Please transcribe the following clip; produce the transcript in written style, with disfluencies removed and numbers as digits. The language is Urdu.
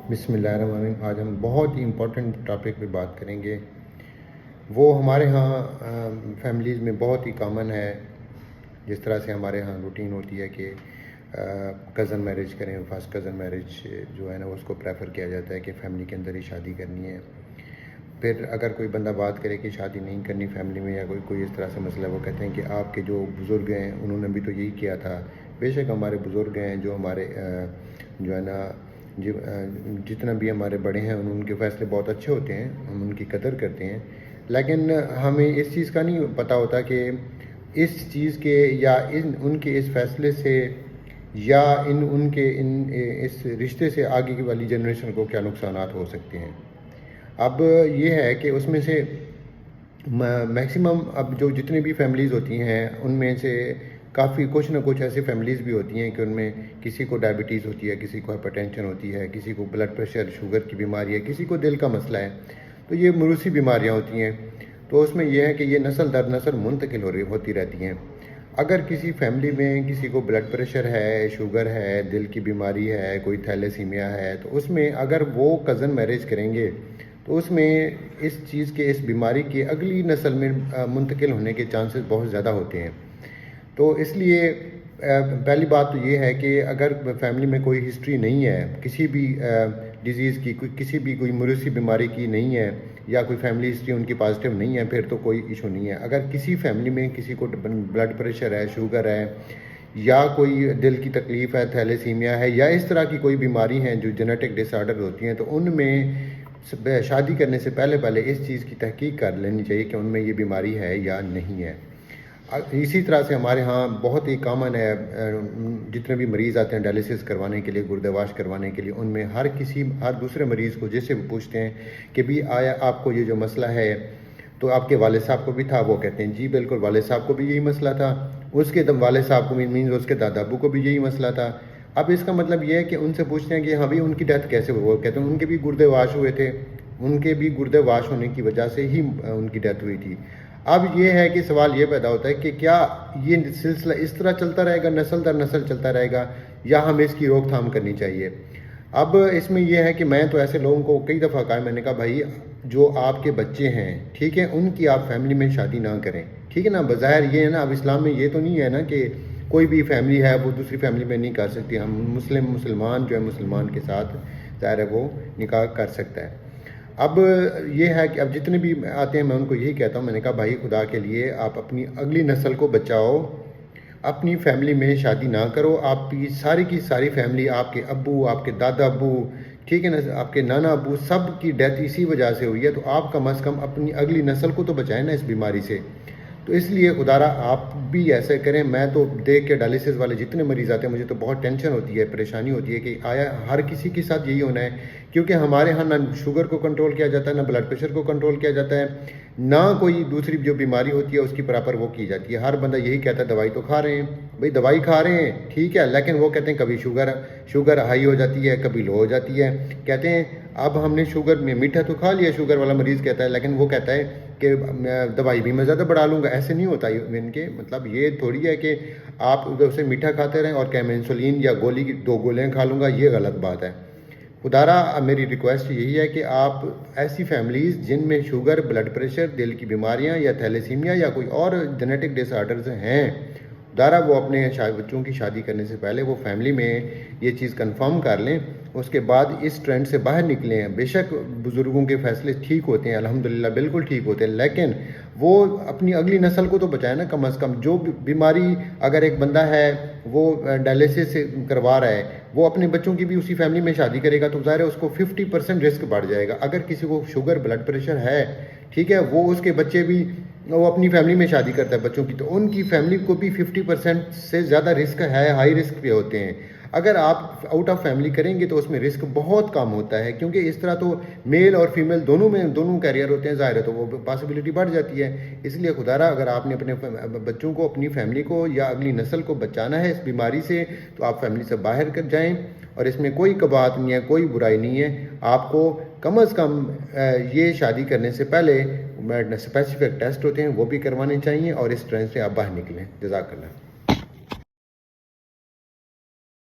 بسم اللہ الرحمن الرحیم۔ آج ہم بہت ہی امپورٹنٹ ٹاپک پہ بات کریں گے۔ وہ ہمارے ہاں فیملیز میں بہت ہی کامن ہے، جس طرح سے ہمارے ہاں روٹین ہوتی ہے کہ کزن میرج کریں۔ فرسٹ کزن میرج جو ہے نا اس کو پریفر کیا جاتا ہے کہ فیملی کے اندر ہی شادی کرنی ہے۔ پھر اگر کوئی بندہ بات کرے کہ شادی نہیں کرنی فیملی میں، یا کوئی اس طرح سے مسئلہ، وہ کہتے ہیں کہ آپ کے جو بزرگ ہیں انہوں نے بھی تو یہی کیا تھا۔ بے شک ہمارے بزرگ ہیں جو ہمارے جو ہے نا جتنا بھی ہمارے بڑے ہیں ان کے فیصلے بہت اچھے ہوتے ہیں، ہم ان کی قدر کرتے ہیں، لیکن ہمیں اس چیز کا نہیں پتہ ہوتا کہ اس چیز کے یا ان کے اس فیصلے سے یا اس رشتے سے آگے والی جنریشن کو کیا نقصانات ہو سکتے ہیں۔ اب یہ ہے کہ اس میں سے میکسیمم اب جو جتنی بھی فیملیز ہوتی ہیں ان میں سے کافی کچھ نہ کچھ ایسی فیملیز بھی ہوتی ہیں کہ ان میں کسی کو ڈائبٹیز ہوتی ہے، کسی کو ہائپر ٹینشن ہوتی ہے، کسی کو بلڈ پریشر شوگر کی بیماری ہے، کسی کو دل کا مسئلہ ہے، تو یہ موروثی بیماریاں ہوتی ہیں۔ تو اس میں یہ ہے کہ یہ نسل در نسل منتقل ہوتی رہتی ہیں۔ اگر کسی فیملی میں کسی کو بلڈ پریشر ہے، شوگر ہے، دل کی بیماری ہے، کوئی تھیلیسیمیا ہے، تو اس میں اگر وہ کزن میرج کریں گے تو اس میں اس چیز کے، اس بیماری کے اگلی نسل میں منتقل ہونے کے چانسز بہت زیادہ ہوتے ہیں۔ تو اس لیے پہلی بات تو یہ ہے کہ اگر فیملی میں کوئی ہسٹری نہیں ہے کسی بھی ڈیزیز کی، کسی بھی کوئی موروثی بیماری کی نہیں ہے، یا کوئی فیملی ہسٹری ان کی پازیٹیو نہیں ہے، پھر تو کوئی ایشو نہیں ہے۔ اگر کسی فیملی میں کسی کو بلڈ پریشر ہے، شوگر ہے، یا کوئی دل کی تکلیف ہے، تھیلیسیمیا ہے، یا اس طرح کی کوئی بیماری ہیں جو جینیٹک ڈس آرڈر ہوتی ہیں، تو ان میں شادی کرنے سے پہلے اس چیز کی تحقیق کر لینی چاہیے کہ ان میں یہ بیماری ہے یا نہیں ہے۔ اسی طرح سے ہمارے ہاں بہت ہی کامن ہے، جتنے بھی مریض آتے ہیں ڈائلیسس کروانے کے لیے، گردے واش کروانے کے لیے، ان میں ہر دوسرے مریض کو جس سے بھی پوچھتے ہیں کہ بھی آیا آپ کو یہ جو مسئلہ ہے تو آپ کے والد صاحب کو بھی تھا؟ وہ کہتے ہیں جی بالکل، والد صاحب کو بھی یہی مسئلہ تھا، اس کے والد صاحب کو مینز اس کے دادا ابو کو بھی یہی مسئلہ تھا۔ اب اس کا مطلب یہ ہے کہ ان سے پوچھتے ہیں کہ ہاں بھی ان کی ڈیتھ کیسے ہوئی؟ وہ کہتے ہیں ان کے بھی گردے واش ہوئے تھے، ان کے بھی گردے واش ہونے کی وجہ سے ہی ان کی ڈیتھ ہوئی تھی۔ اب یہ ہے کہ سوال یہ پیدا ہوتا ہے کہ کیا یہ سلسلہ اس طرح چلتا رہے گا، نسل در نسل چلتا رہے گا، یا ہمیں اس کی روک تھام کرنی چاہیے؟ اب اس میں یہ ہے کہ میں تو ایسے لوگوں کو کئی دفعہ کہا، میں نے کہا بھائی جو آپ کے بچے ہیں ٹھیک ہے، ان کی آپ فیملی میں شادی نہ کریں، ٹھیک ہے نا۔ بظاہر یہ ہے نا، اب اسلام میں یہ تو نہیں ہے نا کہ کوئی بھی فیملی ہے وہ دوسری فیملی میں نہیں کر سکتی۔ ہم مسلمان جو ہے مسلمان کے ساتھ ظاہر ہے وہ نکاح کر سکتا ہے۔ اب یہ ہے کہ اب جتنے بھی آتے ہیں میں ان کو یہی کہتا ہوں، میں نے کہا بھائی خدا کے لیے آپ اپنی اگلی نسل کو بچاؤ، اپنی فیملی میں شادی نہ کرو۔ آپ کی ساری فیملی، آپ کے ابو، آپ کے دادا ابو، ٹھیک ہے نا، آپ کے نانا ابو، سب کی ڈیتھ اسی وجہ سے ہوئی ہے، تو آپ کم از کم اپنی اگلی نسل کو تو بچائیں نا اس بیماری سے۔ تو اس لیے خدا را آپ بھی ایسے کریں۔ میں تو دیکھ کے ڈائلیسس والے جتنے مریض آتے ہیں مجھے تو بہت ٹینشن ہوتی ہے، پریشانی ہوتی ہے کہ آیا ہر کسی کے ساتھ یہی ہونا ہے، کیونکہ ہمارے ہاں نہ شوگر کو کنٹرول کیا جاتا ہے، نہ بلڈ پریشر کو کنٹرول کیا جاتا ہے، نہ کوئی دوسری جو بیماری ہوتی ہے اس کی پراپر وہ کی جاتی ہے۔ ہر بندہ یہی کہتا ہے دوائی تو کھا رہے ہیں، بھئی دوائی کھا رہے ہیں ٹھیک ہے، لیکن وہ کہتے ہیں کبھی شوگر ہائی ہو جاتی ہے، کبھی لو ہو جاتی ہے۔ کہتے ہیں اب ہم نے شوگر میں میٹھا تو کھا لیا، شوگر والا مریض کہتا ہے، لیکن وہ کہتا ہے کہ دوائی بھی میں زیادہ بڑھا لوں گا۔ ایسے نہیں ہوتا، ان کے مطلب یہ تھوڑی ہے کہ آپ ادھر سے میٹھا کھاتے رہیں اور کہ میں انسولین یا گولی کی 2 گولیاں کھا لوں گا، یہ غلط بات ہے۔ خدارا میری ریکویسٹ یہی ہے کہ آپ ایسی فیملیز جن میں شوگر، بلڈ پریشر، دل کی بیماریاں یا تھیلیسیمیا یا کوئی اور جینیٹک ڈس آرڈرز ہیں، خدارا وہ اپنے بچوں کی شادی کرنے سے پہلے وہ فیملی میں یہ چیز کنفرم کر لیں، اس کے بعد اس ٹرینڈ سے باہر نکلیں۔ بے شک بزرگوں کے فیصلے ٹھیک ہوتے ہیں، الحمدللہ بالکل ٹھیک ہوتے ہیں، لیکن وہ اپنی اگلی نسل کو تو بچائیں نا کم از کم۔ جو بیماری اگر ایک بندہ ہے وہ ڈائلیسس کروا رہا ہے، وہ اپنے بچوں کی بھی اسی فیملی میں شادی کرے گا تو ظاہر ہے اس کو 50% رسک بڑھ جائے گا۔ اگر کسی کو شوگر، بلڈ پریشر ہے ٹھیک ہے، وہ اس کے بچے بھی وہ اپنی فیملی میں شادی کرتا ہے بچوں کی، تو ان کی فیملی کو بھی 50% سے زیادہ رسک ہے، ہائی رسک پہ ہوتے ہیں۔ اگر آپ آؤٹ آف فیملی کریں گے تو اس میں رسک بہت کم ہوتا ہے، کیونکہ اس طرح تو میل اور فیمیل دونوں کیریئر ہوتے ہیں، ظاہر ہے تو وہ پاسبلٹی بڑھ جاتی ہے۔ اس لیے خدارا اگر آپ نے اپنے بچوں کو، اپنی فیملی کو یا اگلی نسل کو بچانا ہے اس بیماری سے، تو آپ فیملی سے باہر کر جائیں، اور اس میں کوئی کباہت نہیں ہے، کوئی برائی نہیں ہے۔ آپ کو کم از کم یہ شادی کرنے سے پہلے اسپیسیفک ٹیسٹ ہوتے ہیں وہ بھی کروانے چاہیے، اور اس ٹرینڈ سے آپ باہر نکلیں۔ جزاک اللہ۔